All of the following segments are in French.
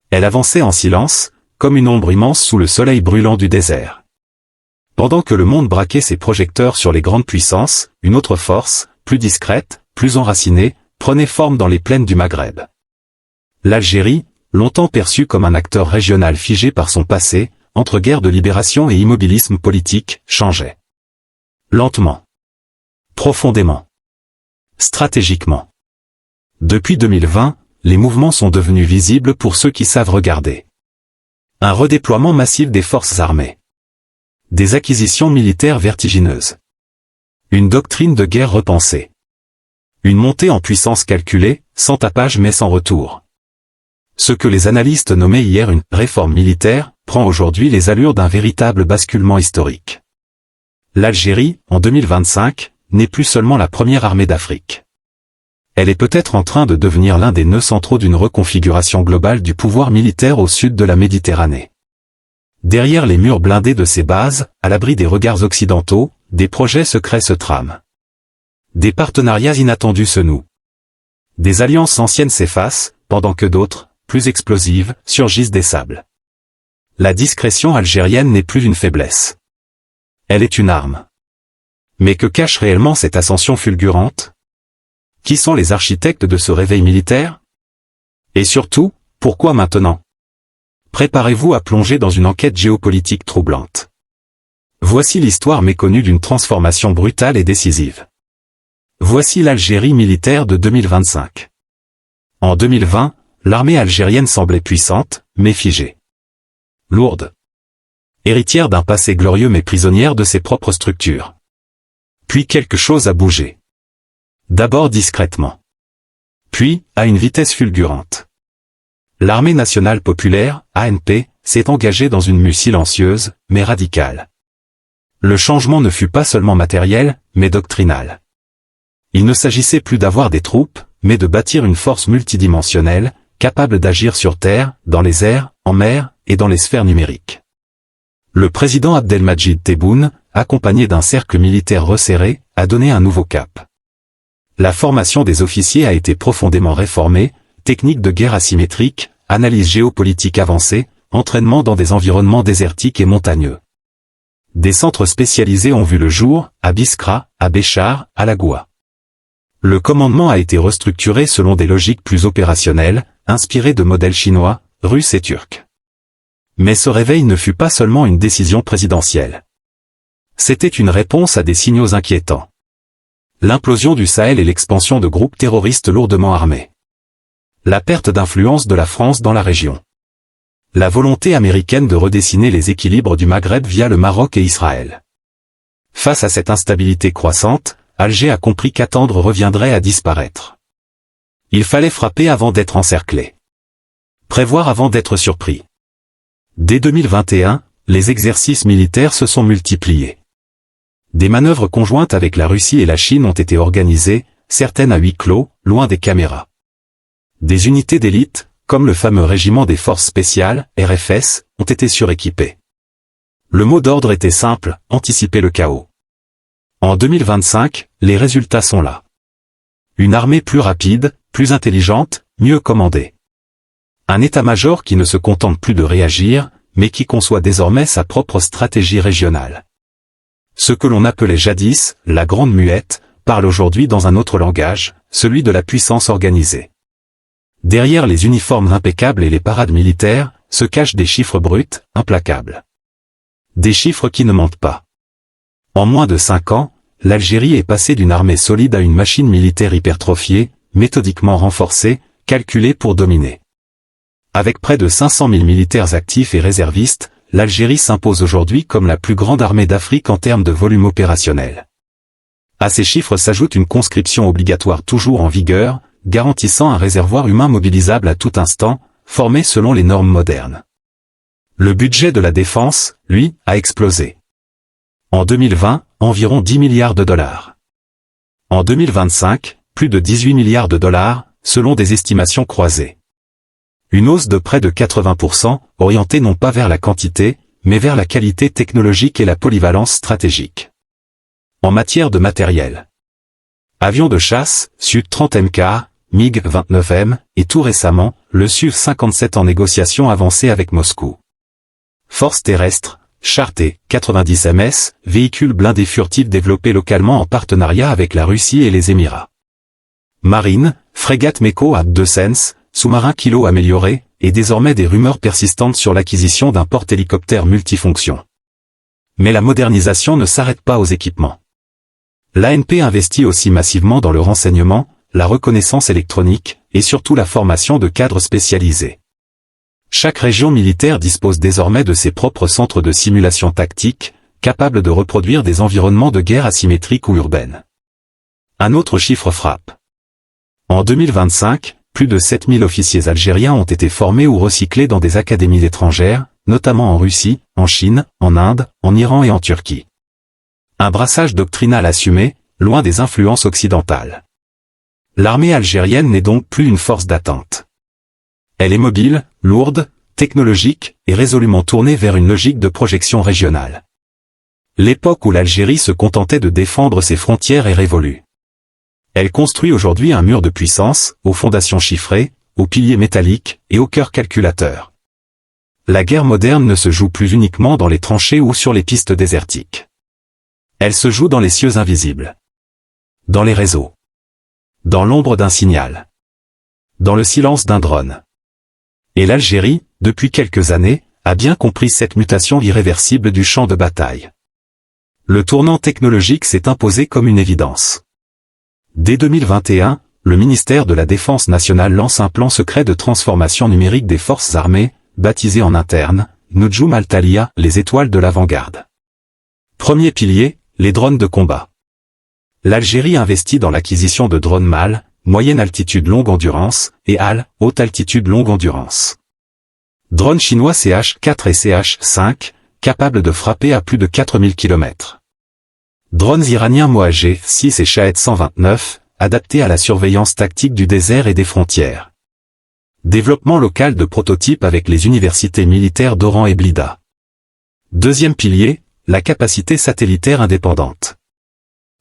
Elle avançait en silence, comme une ombre immense sous le soleil brûlant du désert. Pendant que le monde braquait ses projecteurs sur les grandes puissances, une autre force, plus discrète, plus enracinée, prenait forme dans les plaines du Maghreb. L'Algérie, longtemps perçue comme un acteur régional figé par son passé, entre guerre de libération et immobilisme politique, changeait. Lentement. Profondément. Stratégiquement. Depuis 2020, les mouvements sont devenus visibles pour ceux qui savent regarder. Un redéploiement massif des forces armées. Des acquisitions militaires vertigineuses. Une doctrine de guerre repensée. Une montée en puissance calculée, sans tapage mais sans retour. Ce que les analystes nommaient hier une « réforme militaire » prend aujourd'hui les allures d'un véritable basculement historique. L'Algérie, en 2025, n'est plus seulement la première armée d'Afrique. Elle est peut-être en train de devenir l'un des nœuds centraux d'une reconfiguration globale du pouvoir militaire au sud de la Méditerranée. Derrière les murs blindés de ses bases, à l'abri des regards occidentaux, des projets secrets se trament. Des partenariats inattendus se nouent. Des alliances anciennes s'effacent, pendant que d'autres, plus explosives, surgissent des sables. La discrétion algérienne n'est plus une faiblesse. Elle est une arme. Mais que cache réellement cette ascension fulgurante? Qui sont les architectes de ce réveil militaire? Et surtout, pourquoi maintenant? Préparez-vous à plonger dans une enquête géopolitique troublante. Voici l'histoire méconnue d'une transformation brutale et décisive. Voici l'Algérie militaire de 2025. En 2020, l'armée algérienne semblait puissante, mais figée. Lourde. Héritière d'un passé glorieux mais prisonnière de ses propres structures. Puis quelque chose a bougé. D'abord discrètement. Puis, à une vitesse fulgurante. L'Armée nationale populaire, ANP, s'est engagée dans une mue silencieuse, mais radicale. Le changement ne fut pas seulement matériel, mais doctrinal. Il ne s'agissait plus d'avoir des troupes, mais de bâtir une force multidimensionnelle, capable d'agir sur terre, dans les airs, en mer, et dans les sphères numériques. Le président Abdelmadjid Tebboune, accompagné d'un cercle militaire resserré, a donné un nouveau cap. La formation des officiers a été profondément réformée, techniques de guerre asymétrique, analyse géopolitique avancée, entraînement dans des environnements désertiques et montagneux. Des centres spécialisés ont vu le jour, à Biskra, à Béchar, à Lagoua. Le commandement a été restructuré selon des logiques plus opérationnelles, inspirées de modèles chinois, russes et turcs. Mais ce réveil ne fut pas seulement une décision présidentielle. C'était une réponse à des signaux inquiétants. L'implosion du Sahel et l'expansion de groupes terroristes lourdement armés. La perte d'influence de la France dans la région. La volonté américaine de redessiner les équilibres du Maghreb via le Maroc et Israël. Face à cette instabilité croissante, Alger a compris qu'attendre reviendrait à disparaître. Il fallait frapper avant d'être encerclé. Prévoir avant d'être surpris. Dès 2021, les exercices militaires se sont multipliés. Des manœuvres conjointes avec la Russie et la Chine ont été organisées, certaines à huis clos, loin des caméras. Des unités d'élite, comme le fameux régiment des forces spéciales, RFS, ont été suréquipées. Le mot d'ordre était simple, anticiper le chaos. En 2025, les résultats sont là. Une armée plus rapide, plus intelligente, mieux commandée. Un état-major qui ne se contente plus de réagir, mais qui conçoit désormais sa propre stratégie régionale. Ce que l'on appelait jadis, la Grande Muette, parle aujourd'hui dans un autre langage, celui de la puissance organisée. Derrière les uniformes impeccables et les parades militaires, se cachent des chiffres bruts, implacables. Des chiffres qui ne mentent pas. En moins de 5 ans, l'Algérie est passée d'une armée solide à une machine militaire hypertrophiée, méthodiquement renforcée, calculée pour dominer. Avec près de 500 000 militaires actifs et réservistes, l'Algérie s'impose aujourd'hui comme la plus grande armée d'Afrique en termes de volume opérationnel. À ces chiffres s'ajoute une conscription obligatoire toujours en vigueur, garantissant un réservoir humain mobilisable à tout instant, formé selon les normes modernes. Le budget de la défense, lui, a explosé. En 2020, environ 10 milliards de dollars. En 2025, plus de 18 milliards de dollars, selon des estimations croisées. Une hausse de près de 80%, orientée non pas vers la quantité, mais vers la qualité technologique et la polyvalence stratégique. En matière de matériel. Avions de chasse, Su-30 MK, MiG-29M, et tout récemment, le Su-57 en négociation avancée avec Moscou. Forces terrestres, Charté, 90 MS, véhicules blindés furtifs développés localement en partenariat avec la Russie et les Émirats. Marine, frégate Meko à 2 Sens, sous-marin Kilo amélioré, et désormais des rumeurs persistantes sur l'acquisition d'un porte-hélicoptère multifonction. Mais la modernisation ne s'arrête pas aux équipements. L'ANP investit aussi massivement dans le renseignement, la reconnaissance électronique, et surtout la formation de cadres spécialisés. Chaque région militaire dispose désormais de ses propres centres de simulation tactique, capables de reproduire des environnements de guerre asymétriques ou urbaines. Un autre chiffre frappe. En 2025, plus de 7000 officiers algériens ont été formés ou recyclés dans des académies étrangères, notamment en Russie, en Chine, en Inde, en Iran et en Turquie. Un brassage doctrinal assumé, loin des influences occidentales. L'armée algérienne n'est donc plus une force d'attente. Elle est mobile, lourde, technologique, et résolument tournée vers une logique de projection régionale. L'époque où l'Algérie se contentait de défendre ses frontières est révolue. Elle construit aujourd'hui un mur de puissance, aux fondations chiffrées, aux piliers métalliques, et au cœur calculateur. La guerre moderne ne se joue plus uniquement dans les tranchées ou sur les pistes désertiques. Elle se joue dans les cieux invisibles. Dans les réseaux. Dans l'ombre d'un signal. Dans le silence d'un drone. Et l'Algérie, depuis quelques années, a bien compris cette mutation irréversible du champ de bataille. Le tournant technologique s'est imposé comme une évidence. Dès 2021, le ministère de la Défense nationale lance un plan secret de transformation numérique des forces armées, baptisé en interne, Nujum al-Taliya, les étoiles de l'avant-garde. Premier pilier, les drones de combat. L'Algérie investit dans l'acquisition de drones MAL, moyenne altitude longue endurance, et HAL, haute altitude longue endurance. Drones chinois CH-4 et CH-5, capables de frapper à plus de 4000 km. Drones iraniens Moager 6 et Shahed 129, adaptés à la surveillance tactique du désert et des frontières. Développement local de prototypes avec les universités militaires d'Oran et Blida. Deuxième pilier, la capacité satellitaire indépendante.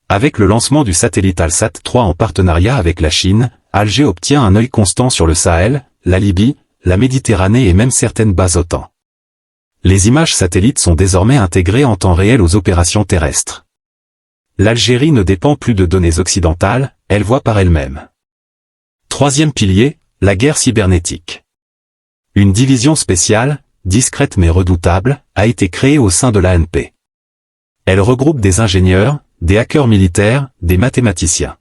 Avec le lancement du satellite Alsat 3 en partenariat avec la Chine, Alger obtient un œil constant sur le Sahel, la Libye, la Méditerranée et même certaines bases OTAN. Les images satellites sont désormais intégrées en temps réel aux opérations terrestres. L'Algérie ne dépend plus de données occidentales, elle voit par elle-même. Troisième pilier, la guerre cybernétique. Une division spéciale, discrète mais redoutable, a été créée au sein de l'ANP. Elle regroupe des ingénieurs, des hackers militaires, des mathématiciens.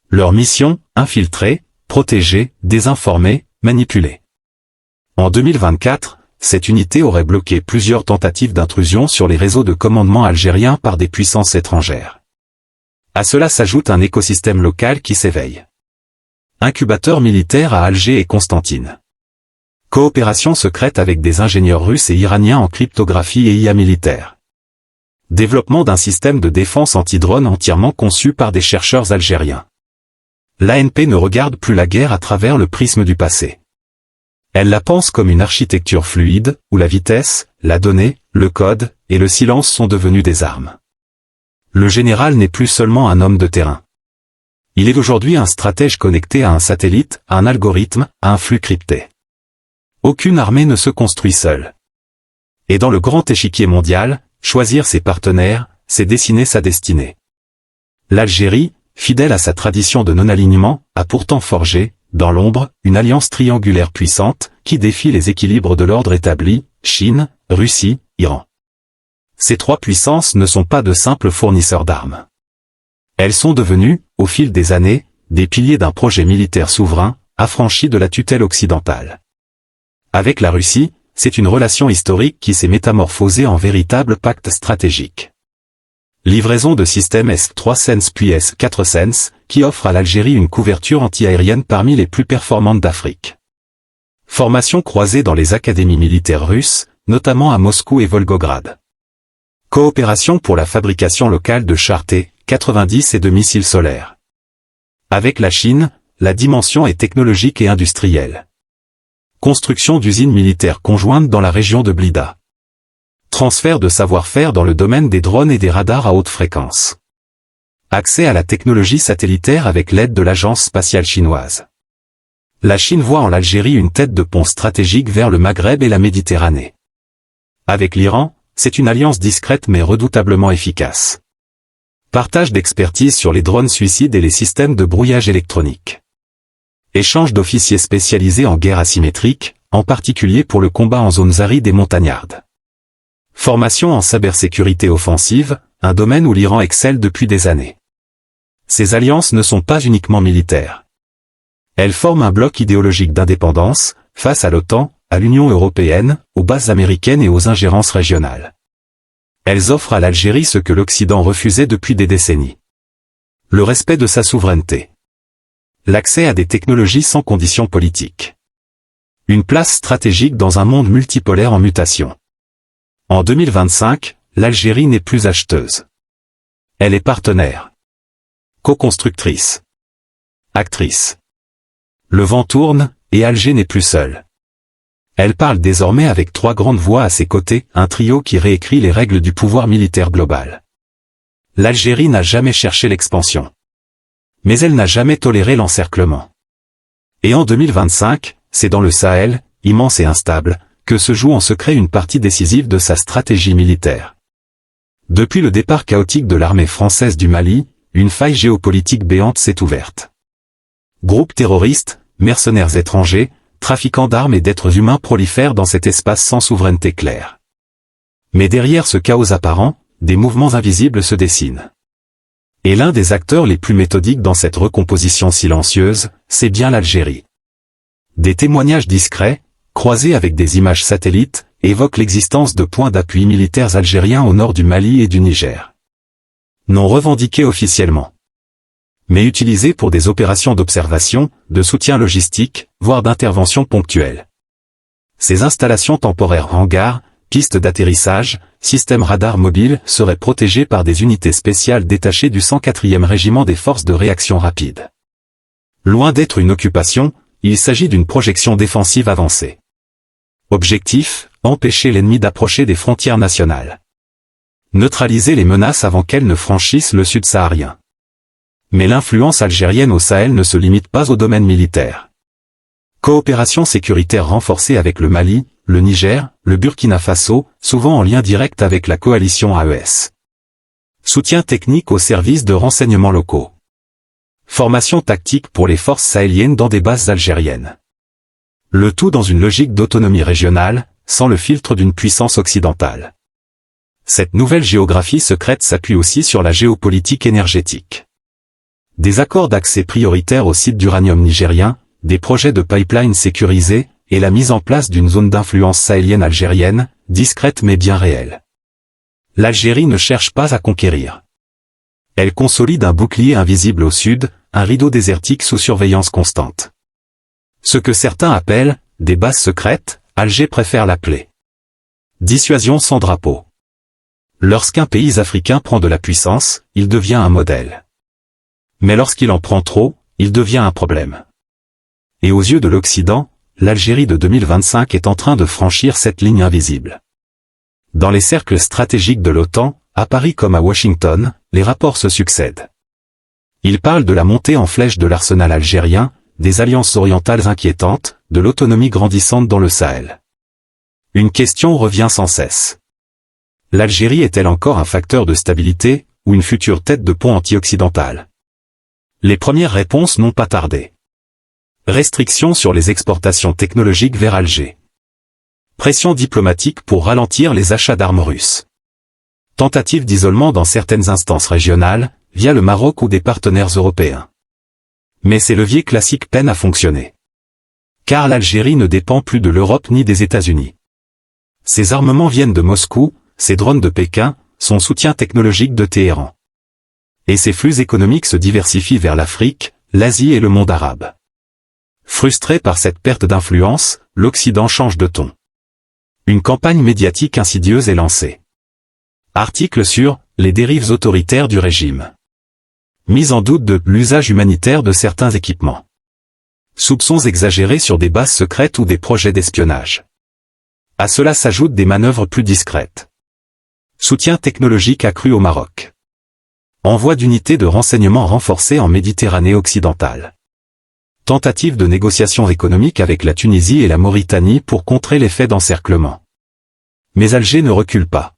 Leur mission, infiltrer, protéger, désinformer, manipuler. En 2024, cette unité aurait bloqué plusieurs tentatives d'intrusion sur les réseaux de commandement algériens par des puissances étrangères. À cela s'ajoute un écosystème local qui s'éveille. Incubateur militaire à Alger et Constantine. Coopération secrète avec des ingénieurs russes et iraniens en cryptographie et IA militaire. Développement d'un système de défense anti-drone entièrement conçu par des chercheurs algériens. L'ANP ne regarde plus la guerre à travers le prisme du passé. Elle la pense comme une architecture fluide, où la vitesse, la donnée, le code, et le silence sont devenus des armes. Le général n'est plus seulement un homme de terrain. Il est aujourd'hui un stratège connecté à un satellite, à un algorithme, à un flux crypté. Aucune armée ne se construit seule. Et dans le grand échiquier mondial, choisir ses partenaires, c'est dessiner sa destinée. L'Algérie, fidèle à sa tradition de non-alignement, a pourtant forgé, dans l'ombre, une alliance triangulaire puissante, qui défie les équilibres de l'ordre établi, Chine, Russie, Iran. Ces trois puissances ne sont pas de simples fournisseurs d'armes. Elles sont devenues, au fil des années, des piliers d'un projet militaire souverain, affranchi de la tutelle occidentale. Avec la Russie, c'est une relation historique qui s'est métamorphosée en véritable pacte stratégique. Livraison de systèmes S3 Sens puis S4 Sens, qui offre à l'Algérie une couverture anti-aérienne parmi les plus performantes d'Afrique. Formation croisée dans les académies militaires russes, notamment à Moscou et Volgograd. Coopération pour la fabrication locale de chars T-90 et de missiles solaires. Avec la Chine, la dimension est technologique et industrielle. Construction d'usines militaires conjointes dans la région de Blida. Transfert de savoir-faire dans le domaine des drones et des radars à haute fréquence. Accès à la technologie satellitaire avec l'aide de l'agence spatiale chinoise. La Chine voit en l'Algérie une tête de pont stratégique vers le Maghreb et la Méditerranée. Avec l'Iran, c'est une alliance discrète mais redoutablement efficace. Partage d'expertise sur les drones suicides et les systèmes de brouillage électronique. Échange d'officiers spécialisés en guerre asymétrique, en particulier pour le combat en zones arides et montagnardes. Formation en cybersécurité offensive, un domaine où l'Iran excelle depuis des années. Ces alliances ne sont pas uniquement militaires. Elles forment un bloc idéologique d'indépendance, face à l'OTAN, à l'Union européenne, aux bases américaines et aux ingérences régionales. Elles offrent à l'Algérie ce que l'Occident refusait depuis des décennies. Le respect de sa souveraineté. L'accès à des technologies sans conditions politiques. Une place stratégique dans un monde multipolaire en mutation. En 2025, l'Algérie n'est plus acheteuse. Elle est partenaire. Co-constructrice. Actrice. Le vent tourne, et Alger n'est plus seul. Elle parle désormais avec 3 grandes voix à ses côtés, un trio qui réécrit les règles du pouvoir militaire global. L'Algérie n'a jamais cherché l'expansion. Mais elle n'a jamais toléré l'encerclement. Et en 2025, c'est dans le Sahel, immense et instable, que se joue en secret une partie décisive de sa stratégie militaire. Depuis le départ chaotique de l'armée française du Mali, une faille géopolitique béante s'est ouverte. Groupes terroristes, mercenaires étrangers, trafiquants d'armes et d'êtres humains prolifèrent dans cet espace sans souveraineté claire. Mais derrière ce chaos apparent, des mouvements invisibles se dessinent. Et l'un des acteurs les plus méthodiques dans cette recomposition silencieuse, c'est bien l'Algérie. Des témoignages discrets, croisés avec des images satellites, évoquent l'existence de points d'appui militaires algériens au nord du Mali et du Niger. Non revendiqués officiellement, mais utilisés pour des opérations d'observation, de soutien logistique, voire d'intervention ponctuelle. Ces installations temporaires hangars, pistes d'atterrissage, systèmes radars mobiles seraient protégés par des unités spéciales détachées du 104e régiment des forces de réaction rapide. Loin d'être une occupation, il s'agit d'une projection défensive avancée. Objectif, empêcher l'ennemi d'approcher des frontières nationales. Neutraliser les menaces avant qu'elles ne franchissent le sud saharien. Mais l'influence algérienne au Sahel ne se limite pas au domaine militaire. Coopération sécuritaire renforcée avec le Mali, le Niger, le Burkina Faso, souvent en lien direct avec la coalition AES. Soutien technique aux services de renseignement locaux. Formation tactique pour les forces sahéliennes dans des bases algériennes. Le tout dans une logique d'autonomie régionale, sans le filtre d'une puissance occidentale. Cette nouvelle géographie secrète s'appuie aussi sur la géopolitique énergétique. Des accords d'accès prioritaires aux sites d'uranium nigérien, des projets de pipeline sécurisés, et la mise en place d'une zone d'influence sahélienne algérienne, discrète mais bien réelle. L'Algérie ne cherche pas à conquérir. Elle consolide un bouclier invisible au sud, un rideau désertique sous surveillance constante. Ce que certains appellent des bases secrètes, Alger préfère l'appeler dissuasion sans drapeau. Lorsqu'un pays africain prend de la puissance, il devient un modèle. Mais lorsqu'il en prend trop, il devient un problème. Et aux yeux de l'Occident, l'Algérie de 2025 est en train de franchir cette ligne invisible. Dans les cercles stratégiques de l'OTAN, à Paris comme à Washington, les rapports se succèdent. Ils parlent de la montée en flèche de l'arsenal algérien, des alliances orientales inquiétantes, de l'autonomie grandissante dans le Sahel. Une question revient sans cesse. L'Algérie est-elle encore un facteur de stabilité, ou une future tête de pont anti-occidentale? Les premières réponses n'ont pas tardé. Restrictions sur les exportations technologiques vers Alger. Pression diplomatique pour ralentir les achats d'armes russes. Tentative d'isolement dans certaines instances régionales, via le Maroc ou des partenaires européens. Mais ces leviers classiques peinent à fonctionner. Car l'Algérie ne dépend plus de l'Europe ni des États-Unis. Ses armements viennent de Moscou, ses drones de Pékin, son soutien technologique de Téhéran. Et ses flux économiques se diversifient vers l'Afrique, l'Asie et le monde arabe. Frustré par cette perte d'influence, l'Occident change de ton. Une campagne médiatique insidieuse est lancée. Article sur « Les dérives autoritaires du régime ». Mise en doute de l'usage humanitaire de certains équipements. Soupçons exagérés sur des bases secrètes ou des projets d'espionnage. À cela s'ajoutent des manœuvres plus discrètes. Soutien technologique accru au Maroc. Envoi d'unités de renseignement renforcées en Méditerranée occidentale. Tentative de négociations économiques avec la Tunisie et la Mauritanie pour contrer l'effet d'encerclement. Mais Alger ne recule pas.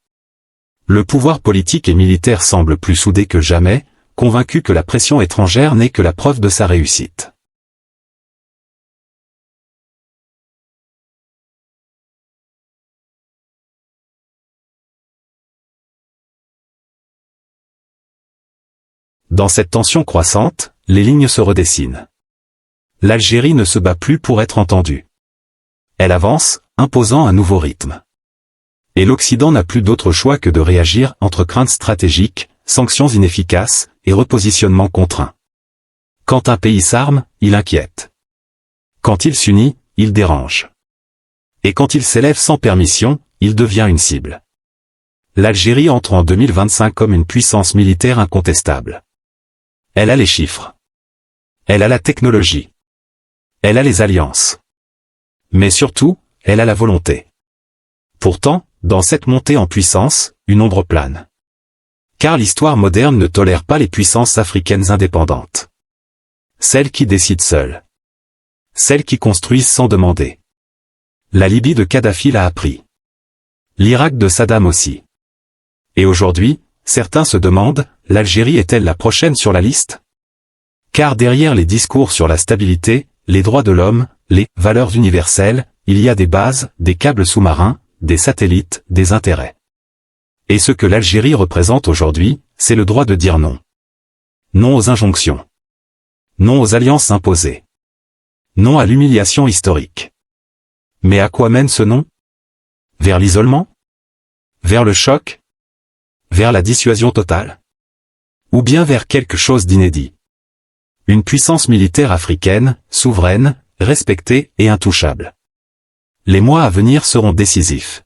Le pouvoir politique et militaire semble plus soudé que jamais, convaincu que la pression étrangère n'est que la preuve de sa réussite. Dans cette tension croissante, les lignes se redessinent. L'Algérie ne se bat plus pour être entendue. Elle avance, imposant un nouveau rythme. Et l'Occident n'a plus d'autre choix que de réagir entre craintes stratégiques, sanctions inefficaces et repositionnement contraint. Quand un pays s'arme, il inquiète. Quand il s'unit, il dérange. Et quand il s'élève sans permission, il devient une cible. L'Algérie entre en 2025 comme une puissance militaire incontestable. Elle a les chiffres. Elle a la technologie. Elle a les alliances. Mais surtout, elle a la volonté. Pourtant, dans cette montée en puissance, une ombre plane. Car l'histoire moderne ne tolère pas les puissances africaines indépendantes. Celles qui décident seules. Celles qui construisent sans demander. La Libye de Kadhafi l'a appris. L'Irak de Saddam aussi. Et aujourd'hui, certains se demandent, l'Algérie est-elle la prochaine sur la liste? Car derrière les discours sur la stabilité, les droits de l'homme, les valeurs universelles, il y a des bases, des câbles sous-marins, des satellites, des intérêts. Et ce que l'Algérie représente aujourd'hui, c'est le droit de dire non. Non aux injonctions. Non aux alliances imposées. Non à l'humiliation historique. Mais à quoi mène ce non? Vers l'isolement? Vers le choc? Vers la dissuasion totale? Ou bien vers quelque chose d'inédit? Une puissance militaire africaine, souveraine, respectée et intouchable. Les mois à venir seront décisifs.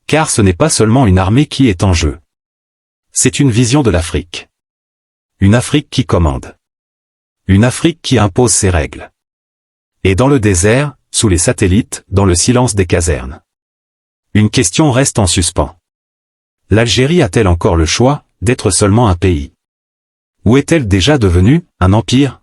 Car ce n'est pas seulement une armée qui est en jeu. C'est une vision de l'Afrique. Une Afrique qui commande. Une Afrique qui impose ses règles. Et dans le désert, sous les satellites, dans le silence des casernes. Une question reste en suspens. L'Algérie a-t-elle encore le choix d'être seulement un pays? Ou est-elle déjà devenue un empire?